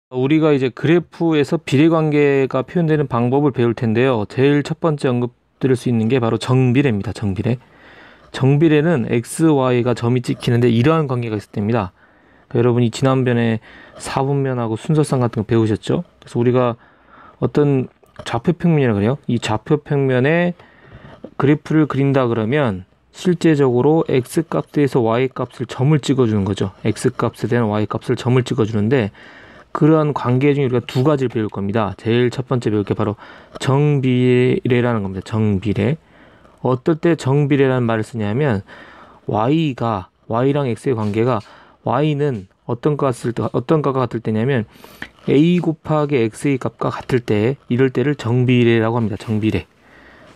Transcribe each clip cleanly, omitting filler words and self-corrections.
우리가 이제 그래프에서 비례관계가 표현되는 방법을 배울 텐데요. 제일 첫 번째 언급드릴 수 있는 게 바로 정비례입니다. 정비례. 정비례는 x, y가 점이 찍히는데 이러한 관계가 있을 때입니다. 그러니까 여러분이 지난번에 사분면하고 순서상 같은 거 배우셨죠? 그래서 우리가 어떤 좌표평면이라 그래요. 이 좌표평면에 그래프를 그린다 그러면 실제적으로 x 값에서 y 값을 점을 찍어주는 거죠. x 값에 대한 y 값을 점을 찍어주는데 그러한 관계 중에 우리가 두 가지를 배울 겁니다. 제일 첫 번째 배울 게 바로 정비례라는 겁니다. 정비례. 어떨 때 정비례라는 말을 쓰냐면 y랑 x의 관계가 y는 어떤 값가 같을 때냐면 a 곱하기 x의 값과 같을 때 이럴 때를 정비례라고 합니다. 정비례.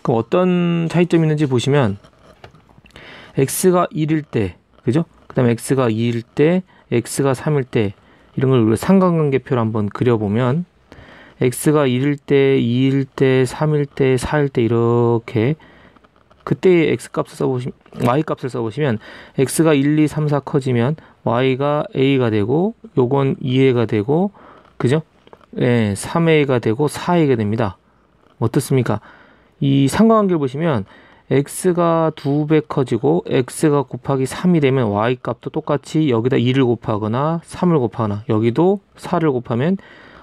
그럼 어떤 차이점이 있는지 보시면 x가 1일 때, 그죠? 그 다음에 x가 2일 때, x가 3일 때 이런 걸 우리가 삼각관계표를 한번 그려보면 x가 1일 때, 2일 때, 3일 때, 4일 때 이렇게 그때의 x값을 써보시면 y값을 써보시면 x가 1, 2, 3, 4 커지면 y가 a가 되고 요건 2a가 되고 그죠? 네, 3a가 되고 4a가 됩니다. 어떻습니까? 이 삼각관계를 보시면 x가 2배 커지고 x가 곱하기 3이 되면 y값도 똑같이 여기다 2를 곱하거나 3을 곱하거나 여기도 4를 곱하면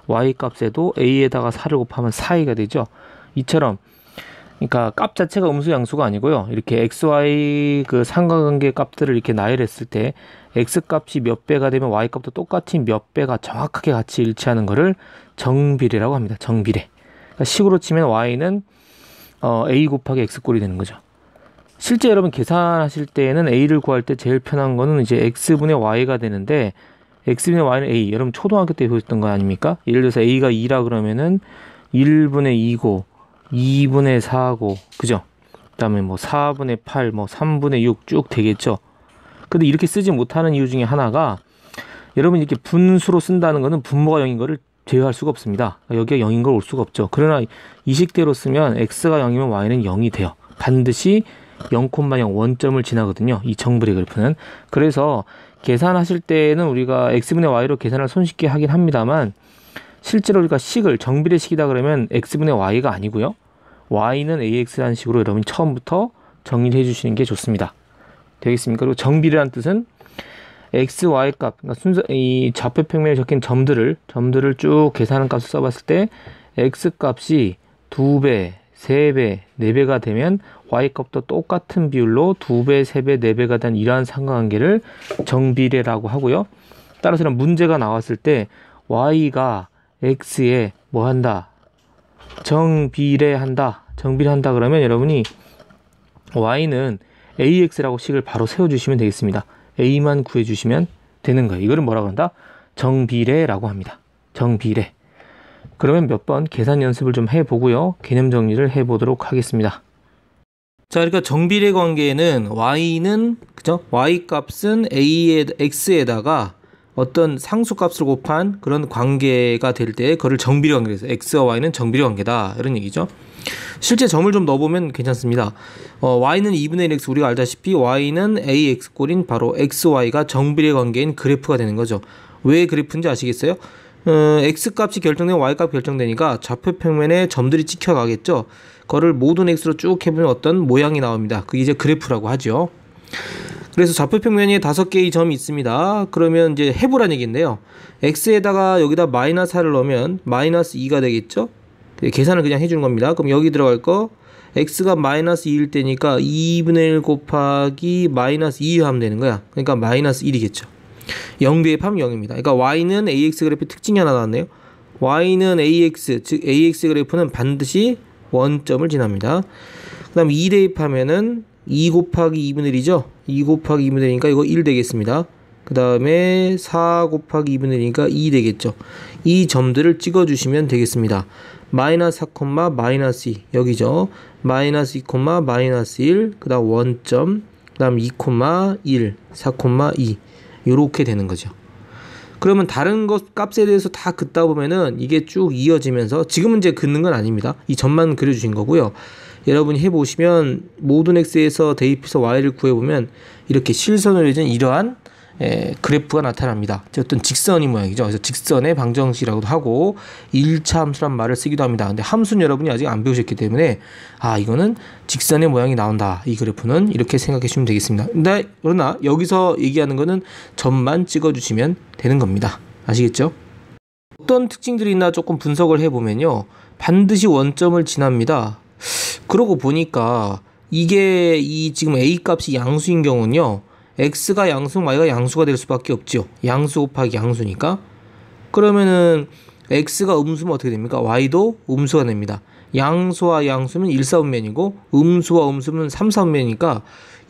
y값에도 a에다가 4를 곱하면 4a가 되죠. 이처럼 그러니까 값 자체가 음수 양수가 아니고요. 이렇게 xy 그 삼각관계 값들을 이렇게 나열했을 때 x 값이 몇 배가 되면 y 값도 똑같이 몇 배가 정확하게 같이 일치하는 거를 정비례라고 합니다. 정비례. 그러니까 식으로 치면 y는 a 곱하기 x 꼴이 되는 거죠. 실제 여러분 계산하실 때에는 a를 구할 때 제일 편한 거는 이제 x분의 y가 되는데 x분의 y는 a. 여러분 초등학교 때 배우셨던 거 아닙니까? 예를 들어서 a가 2라 그러면은 1분의 2고 2분의 4고 그죠? 그 다음에 뭐 4분의 8, 뭐 3분의 6 쭉 되겠죠? 근데 이렇게 쓰지 못하는 이유 중에 하나가 여러분 이렇게 분수로 쓴다는 거는 분모가 0인 거를 제외할 수가 없습니다. 여기가 0인 걸 올 수가 없죠. 그러나 이 식대로 쓰면 x가 0이면 y는 0이 돼요. 반드시 0,0 원점을 지나거든요. 이 정비례 그래프는. 그래서 계산하실 때는 우리가 x분의 y로 계산을 손쉽게 하긴 합니다만 실제로 우리가 식을 정비례식이다 그러면 x분의 y가 아니고요. y는 ax라는 식으로 여러분이 처음부터 정리를 해주시는 게 좋습니다. 되겠습니까? 그리고 정비례라는 뜻은 x, y 값, 그러니까 순서 이 좌표평면에 적힌 점들을 쭉 계산하는 값을 써봤을 때 x 값이 2배, 3배, 4배가 되면 y 값도 똑같은 비율로 2배, 3배, 4배가 된 이러한 삼각관계를 정비례라고 하고요. 따라서 이런 문제가 나왔을 때 y가 x에 뭐 한다? 정비례한다. 정비례한다 그러면 여러분이 y는 ax라고 식을 바로 세워주시면 되겠습니다. a만 구해주시면 되는 거예요. 이거를 뭐라고 한다? 정비례라고 합니다. 정비례. 그러면 몇 번 계산 연습을 좀 해보고요. 개념 정리를 해보도록 하겠습니다. 자, 그러니까 정비례 관계에는 y는 그죠? y 값은 x에다가 어떤 상수값을 곱한 그런 관계가 될 때 그거를 정비례 관계에서 x와 y는 정비례 관계다 이런 얘기죠. 실제 점을 좀 넣어보면 괜찮습니다. y는 2분의 1 x 우리가 알다시피 y는 ax 꼴인 바로 xy가 정비례 관계인 그래프가 되는 거죠. 왜 그래프인지 아시겠어요? x 값이 결정되면 y 값 결정되니까 좌표평면에 점들이 찍혀가겠죠. 그거를 모든 x로 쭉 해보면 어떤 모양이 나옵니다. 그게 이제 그래프라고 하죠. 그래서 좌표평면에 5개의 점이 있습니다. 그러면 이제 해보란 얘기인데요. x에다가 여기다 마이너스 4를 넣으면 마이너스 2가 되겠죠. 계산을 그냥 해주는 겁니다. 그럼 여기 들어갈 거 x가 마이너스 2일 때니까 2분의 1 곱하기 마이너스 2 하면 되는 거야. 그러니까 마이너스 1이겠죠. 0 대입하면 0입니다. 그러니까 y는 ax 그래프 특징이 하나 나왔네요. y는 ax, 즉 ax 그래프는 반드시 원점을 지납니다. 그 다음 2 대입하면은 2 곱하기 2분의 1이죠. 2 곱하기 2분의 1이니까 이거 1 되겠습니다. 그 다음에 4 곱하기 2분의 1이니까 2 되겠죠. 이 점들을 찍어주시면 되겠습니다. 마이너스 4, 마이너스 2 여기죠. 마이너스 2, 마이너스 1, 그 다음 원점, 그 다음 2, 1, 4, 2 요렇게 되는 거죠. 그러면 다른 것 값에 대해서 다 긋다 보면은 이게 쭉 이어지면서 지금은 이제 긋는 건 아닙니다. 이 점만 그려주신 거고요. 여러분이 해보시면 모든 x에서 대입해서 y를 구해보면 이렇게 실선으로 이어진 이러한 그래프가 나타납니다. 어떤 직선이 모양이죠. 그래서 직선의 방정식이라고도 하고 1차 함수란 말을 쓰기도 합니다. 근데 함수는 여러분이 아직 안 배우셨기 때문에 이거는 직선의 모양이 나온다. 이 그래프는 이렇게 생각해 주시면 되겠습니다. 근데 그러나 여기서 얘기하는 거는 점만 찍어 주시면 되는 겁니다. 아시겠죠? 어떤 특징들이 있나 조금 분석을 해보면요. 반드시 원점을 지납니다. 그러고 보니까 이게 지금 A 값이 양수인 경우는요. x가 양수면 y가 양수가 될 수밖에 없죠. 양수 곱하기 양수니까. 그러면은 x가 음수면 어떻게 됩니까? y도 음수가 됩니다. 양수와 양수면 1사분면이고 음수와 음수면 3사분면이니까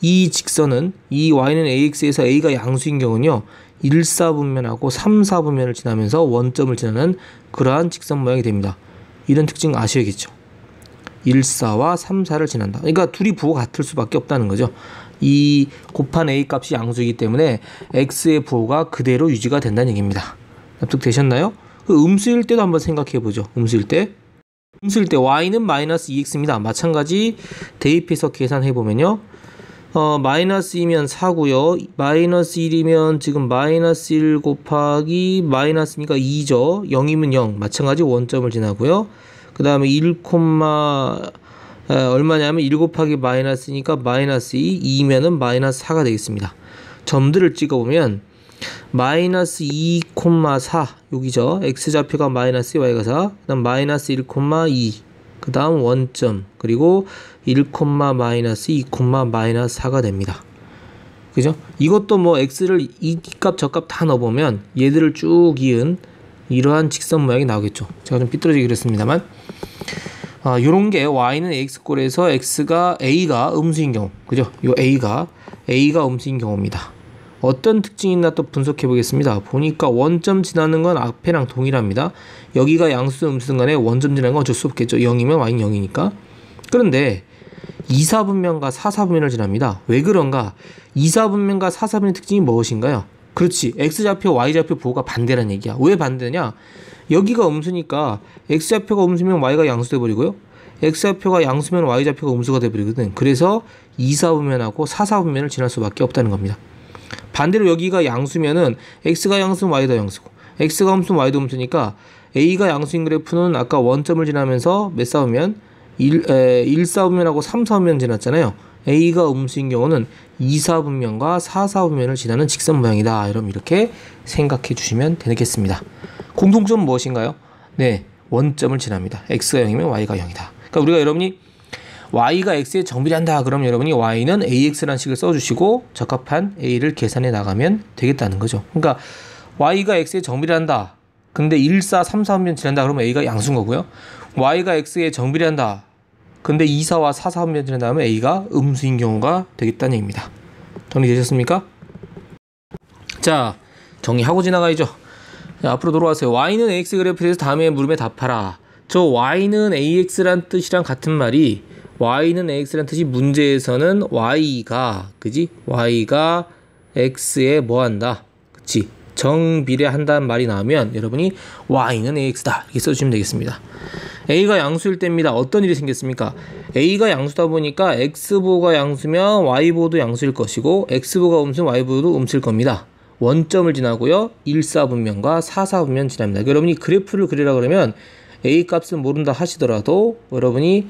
이 직선은 이 y는 ax에서 a가 양수인 경우는요. 1사분면하고 3사분면을 지나면서 원점을 지나는 그러한 직선 모양이 됩니다. 이런 특징 아셔야겠죠. 1사와 3사를 지난다. 그러니까 둘이 부호가 같을 수밖에 없다는 거죠. 이 곱한 a 값이 양수이기 때문에 x의 부호가 그대로 유지가 된다는 얘기입니다. 납득되셨나요? 음수일 때도 한번 생각해 보죠. 음수일 때 y는 마이너스 2x입니다. 마찬가지 대입해서 계산해 보면요. 마이너스 2면 4고요. 마이너스 1이면 지금 마이너스 1 곱하기 마이너스니까 2죠. 0이면 0. 마찬가지 원점을 지나고요. 그 다음에 1, 얼마냐면 1 곱하기 마이너스니까 마이너스 2, 2면은 마이너스 4가 되겠습니다. 점들을 찍어보면 마이너스 2,4 여기죠. x좌표가 마이너스 2, y가 4, 그 다음 마이너스 1,2, 그 다음 원점, 그리고 1, 마이너스 2, 마이너스 4가 됩니다. 그죠? 이것도 뭐 x를 이 값 저 값 다 넣어보면 얘들을 쭉 이은 이러한 직선 모양이 나오겠죠. 제가 좀 삐뚤어지게 그랬습니다만 요런 게 y는 ax꼴에서 a가 음수인 경우, 그죠? 요 a가 음수인 경우입니다. 어떤 특징이 있나 또 분석해 보겠습니다. 보니까 원점 지나는 건 앞에랑 동일합니다. 여기가 양수든 음수든 간에 원점 지나는 건 어쩔 수 없겠죠. 0이면 y는 0이니까. 그런데 2사분면과 4사분면을 지납니다. 왜 그런가? 2사분면과 4사분면의 특징이 무엇인가요? 그렇지. x좌표, y좌표 부호가 반대란 얘기야. 왜 반대냐? 여기가 음수니까 x좌표가 음수면 y가 양수 돼버리고요. x좌표가 양수면 y좌표가 음수가 돼버리거든. 그래서 2사분면하고 4사분면을 지날 수밖에 없다는 겁니다. 반대로 여기가 양수면은 x가 양수면 y도 양수고 x가 음수면 y도 음수니까 a가 양수인 그래프는 아까 원점을 지나면서 몇 사분면? 1사분면하고 3사분면 지났잖아요. a가 음수인 경우는 2사분면과 4사분면을 지나는 직선 모양이다. 여러분 이렇게 생각해 주시면 되겠습니다. 공통점은 무엇인가요? 네, 원점을 지납니다. x가 0이면 y가 0이다. 그러니까 우리가 여러분이 y가 x에 정비한다 그러면 여러분이 y는 ax라는 식을 써주시고 적합한 a를 계산해 나가면 되겠다는 거죠. 그러니까 y가 x에 정비한다. 근데 1, 4, 3, 4분면 지난다 그러면 a가 양수인 거고요. y가 x에 정비한다. 근데 2, 4와 4, 4분면 지난 다음에 a가 음수인 경우가 되겠다는 얘기입니다. 정리되셨습니까? 자, 정리하고 지나가야죠. 자, 앞으로 돌아와서요. y는 ax 그래프에 대해서 다음에 물음에 답하라. 저 y는 ax란 뜻이랑 같은 말이 y는 ax란 뜻이 문제에서는 y가 그지? y가 x에 뭐한다? 그치? 정비례한다는 말이 나오면 여러분이 y는 ax다 이렇게 써주시면 되겠습니다. a가 양수일 때입니다. 어떤 일이 생겼습니까? a가 양수다 보니까 x부호가 양수면 y부호도 양수일 것이고 x부호가 음수면 y부호도 음수일 겁니다. 원점을 지나고요. 1사분면과 4사분면 지납니다. 여러분이 그래프를 그리라 그러면 a 값은 모른다 하시더라도 여러분이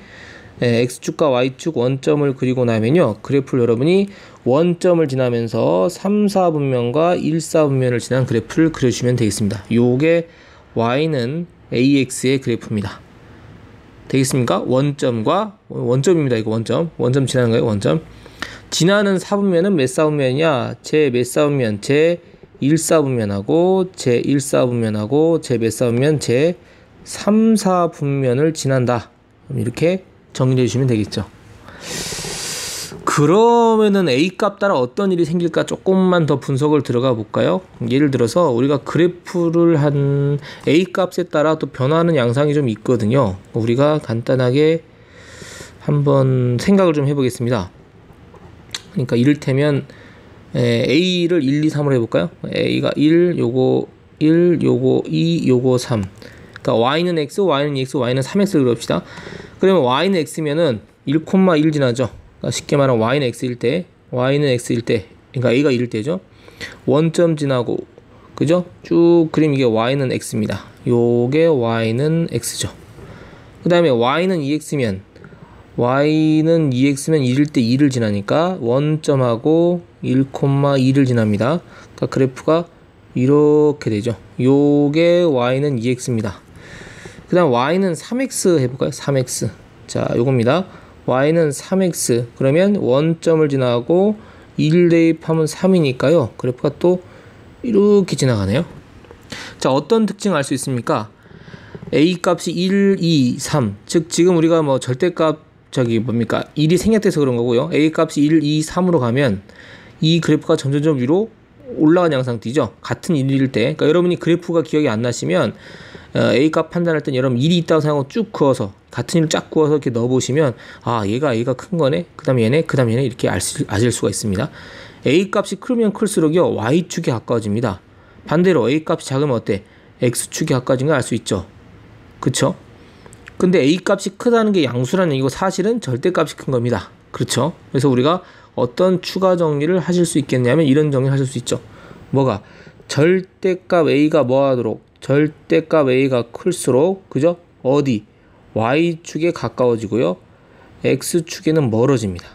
x축과 y축 원점을 그리고 나면요. 그래프를 여러분이 원점을 지나면서 3, 4분면과 1, 4분면을 지난 그래프를 그려주시면 되겠습니다. 요게 y는 ax의 그래프입니다. 되겠습니까? 원점입니다. 이거 원점 지나는 거예요. 원점. 지나는 4분면은 몇 사분면이냐? 제 몇 사분면? 제 1사분면하고 제 1사분면하고 제 몇 사분면? 제 3, 4분면을 지난다. 이렇게 정리해 주시면 되겠죠. 그러면은 A 값 따라 어떤 일이 생길까 조금만 더 분석을 들어가 볼까요? 예를 들어서 우리가 그래프를 한 A 값에 따라 또 변화하는 양상이 좀 있거든요. 우리가 간단하게 한번 생각을 좀 해보겠습니다. 그러니까 이를테면 A를 1, 2, 3으로 해볼까요? A가 1, 요거 1, 요거 2, 요거 3. 그러니까 Y는 X, Y는 2X, Y는 3X를 그럽시다. 그러면 Y는 X면은 1,1 지나죠. 그러니까 쉽게 말하면 Y는 X일 때, 그러니까 A가 1일 때죠. 원점 지나고 그죠? 쭉 그림 이게 y는 x입니다. 요게 y는 x죠. 그 다음에 y는 2x면 1일 때 2를 지나니까 원점하고 1,2를 지납니다. 그러니까 그래프가 이렇게 되죠. 요게 y는 2x입니다. 그 다음 y는 3x 해볼까요? 3x. 자, 요겁니다. y는 3x. 그러면 원점을 지나고 1 대입하면 3이니까요. 그래프가 또 이렇게 지나가네요. 자, 어떤 특징을 알 수 있습니까? a 값이 1, 2, 3. 즉, 지금 우리가 뭐 절대값, 뭡니까? 1이 생략돼서 그런 거고요. a 값이 1, 2, 3으로 가면 이 그래프가 점점 위로 올라가는 양상 띄죠. 같은 1일 때. 그러니까 여러분이 그래프가 기억이 안 나시면 a 값 판단할 땐 여러분 1이 있다고 생각하고 쭉 그어서 같은 1을 쫙 그어서 이렇게 넣어 보시면 아, 얘가 a가 큰 거네. 그다음에 얘네, 그다음에 얘네 이렇게 아실 수가 있습니다. a 값이 크면 클수록요 y축에 가까워집니다. 반대로 a 값이 작으면 어때? x축에 가까워진 걸 알 수 있죠. 그쵸? 근데 a 값이 크다는 게 양수라는 얘기고 사실은 절대값이 큰 겁니다. 그렇죠? 그래서 우리가 어떤 추가 정리를 하실 수 있겠냐면 이런 정리를 하실 수 있죠. 뭐가? 절대값 a가 뭐하도록? 절대값 a가 클수록 그죠? 어디? y축에 가까워지고요. x축에는 멀어집니다.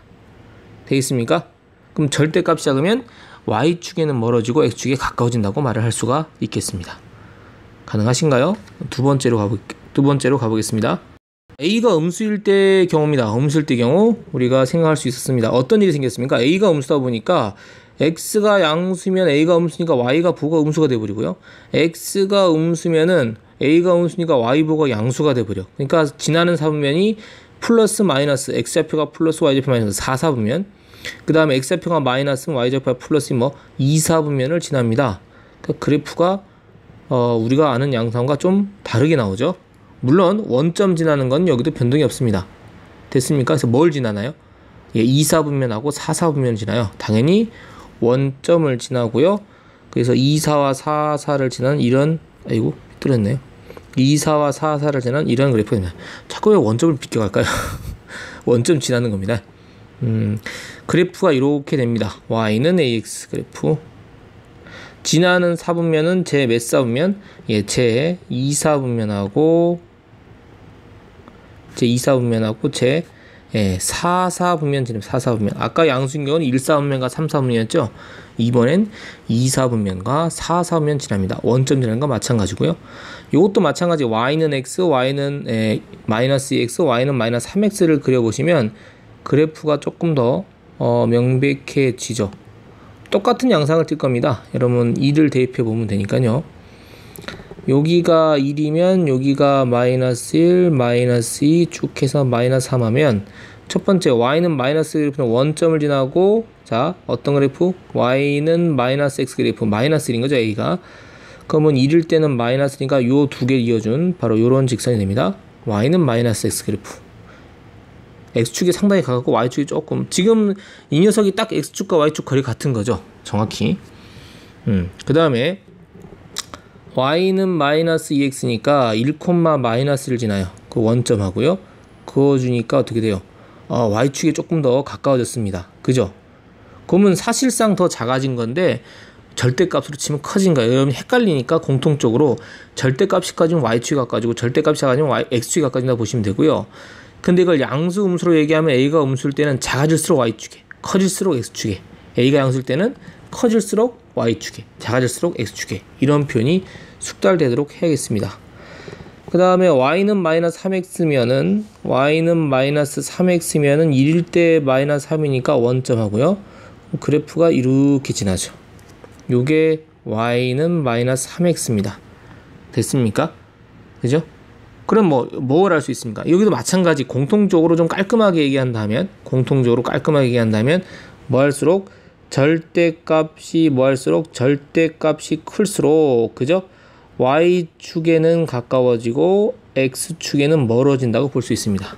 되겠습니까? 그럼 절대값이 작으면 y축에는 멀어지고 x축에 가까워진다고 말을 할 수가 있겠습니다. 가능하신가요? 두 번째로 가보겠습니다. a가 음수일 때 경우입니다. 음수일 때 경우 우리가 생각할 수 있었습니다. 어떤 일이 생겼습니까? a가 음수다 보니까 x가 양수면 a가 음수니까 y가 부가 음수가 돼버리고요. x가 음수면은 a가 음수니까 y부가 양수가 돼버려. 그러니까 지나는 사분면이 플러스 마이너스 x좌표가 플러스 y좌표 마이너스 4사분면, 그 다음에 x좌표가 마이너스 y좌표가 플러스 2사분면을 지납니다. 그러니까 그래프가 우리가 아는 양상과 좀 다르게 나오죠. 물론 원점 지나는 건 여기도 변동이 없습니다. 됐습니까? 그래서 뭘 지나나요? 2사분면하고 4사분면 지나요. 당연히 원점을 지나고요. 그래서 2사와 4사를 지나는 이런, 아이고 삐뚤었네요. 2사와 4사를 지나는 이런 그래프가 됩니다. 자꾸 왜 원점을 비껴갈까요? 원점 지나는 겁니다. 그래프가 이렇게 됩니다. y는 ax 그래프. 지나는 사분면은 제 몇 사분면? 제 2사분면하고 제 2사분면하고 제 4사분면 지금 4사분면. 아까 양수인 경우는 1사분면과 3사분면이었죠. 이번엔 2사분면과 4사분면 지납니다. 원점 지나는 건 마찬가지고요. 이것도 마찬가지. y는 x, y는 마이너스 2x, y는 마이너스 3x를 그려보시면 그래프가 조금 더 명백해지죠. 똑같은 양상을 뜰 겁니다. 여러분 2를 대입해 보면 되니까요. 여기가 1이면 여기가 마이너스 1, 마이너스 2 쭉 해서 마이너스 3 하면 첫 번째 y는 마이너스 그래프는 원점을 지나고, 자 어떤 그래프? y는 마이너스 x 그래프, 마이너스 1인 거죠 a가. 그러면 1일 때는 마이너스니까 요 두 개를 이어준 바로 요런 직선이 됩니다. y는 마이너스 x 그래프. x축에 상당히 가깝고 y축이 조금, 지금 이 녀석이 딱 x축과 y축 거리 같은 거죠. 정확히. 그 다음에 y는 마이너스 2x니까 1, 마이너스를 지나요. 그 원점하고요. 그어주니까 어떻게 돼요? y축에 조금 더 가까워졌습니다. 그죠? 그러면 사실상 더 작아진 건데 절대값으로 치면 커진 거예요. 여러분 헷갈리니까 공통적으로 절대값이 가지면 y축이 가까워지고 절대값이 작아지면 x축이 가까워진다고 보시면 되고요. 근데 이걸 양수 음수로 얘기하면 a가 음수일 때는 작아질수록 y축에, 커질수록 x축에, a가 양수일 때는 커질수록 y축에, 작아질수록 x축에, 이런 표현이 숙달되도록 해야겠습니다. 그 다음에 y는 마이너스 3x면은 1일 때 마이너스 3이니까 원점하고요. 그래프가 이렇게 지나죠. 요게 y는 마이너스 3x입니다. 됐습니까? 그죠? 그럼 뭘 할 수 있습니까? 여기도 마찬가지 공통적으로 좀 깔끔하게 얘기한다면, 뭐 할수록 절대값이 클수록, 그죠? y축에는 가까워지고 x축에는 멀어진다고 볼 수 있습니다.